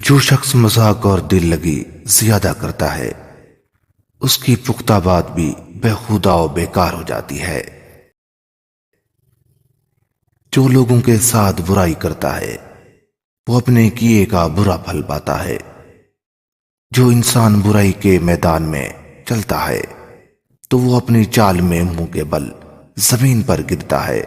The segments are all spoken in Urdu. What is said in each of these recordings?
جو شخص مذاق اور دل لگی زیادہ کرتا ہے اس کی پختہ بات بھی بےہودہ و بیکار ہو جاتی ہے۔ جو لوگوں کے ساتھ برائی کرتا ہے وہ اپنے کیے کا برا پھل پاتا ہے۔ جو انسان برائی کے میدان میں چلتا ہے تو وہ اپنی چال میں منہ کے بل زمین پر گرتا ہے۔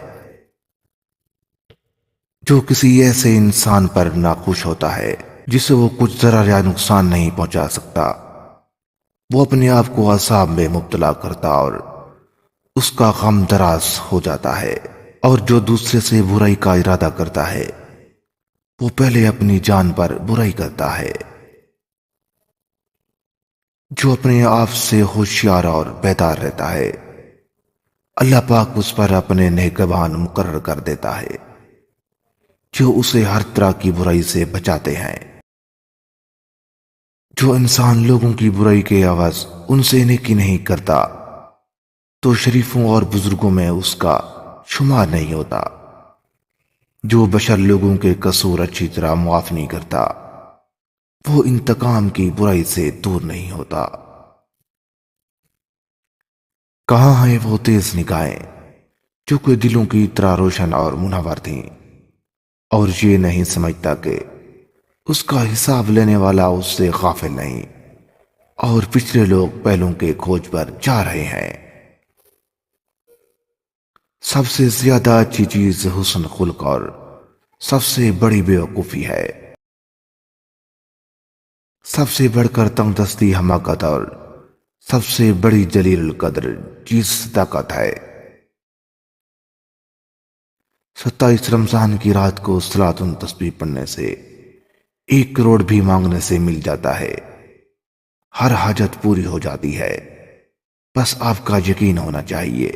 جو کسی ایسے انسان پر ناخوش ہوتا ہے جسے وہ کچھ ضرر یا نقصان نہیں پہنچا سکتا، وہ اپنے آپ کو عذاب میں مبتلا کرتا اور اس کا غم دراز ہو جاتا ہے۔ اور جو دوسرے سے برائی کا ارادہ کرتا ہے وہ پہلے اپنی جان پر برائی کرتا ہے۔ جو اپنے آپ سے ہوشیار اور بیدار رہتا ہے اللہ پاک اس پر اپنے نگہبان مقرر کر دیتا ہے جو اسے ہر طرح کی برائی سے بچاتے ہیں۔ جو انسان لوگوں کی برائی کے عوض ان سے نیکی نہیں کرتا تو شریفوں اور بزرگوں میں اس کا شمار نہیں ہوتا۔ جو بشر لوگوں کے قصور اچھی طرح معاف نہیں کرتا وہ انتقام کی برائی سے دور نہیں ہوتا۔ کہاں ہیں وہ تیز نگاہیں جو کہ دلوں کی طرح روشن اور منور تھیں، اور یہ نہیں سمجھتا کہ اس کا حساب لینے والا اس سے غافل نہیں، اور پچھلے لوگ پہلوں کے کھوج پر جا رہے ہیں۔ سب سے زیادہ اچھی چیز حسن خلق اور سب سے بڑی بیوقوفی ہے۔ سب سے بڑھ کر تنگ دستی حماقت اور سب سے بڑی جلیل القدر چیز صداقت ہے۔ 27 رمضان کی رات کو صلاۃ تسبیح پڑھنے سے 1 کروڑ بھی مانگنے سے مل جاتا ہے۔ ہر حاجت پوری ہو جاتی ہے، بس آپ کا یقین ہونا چاہیے۔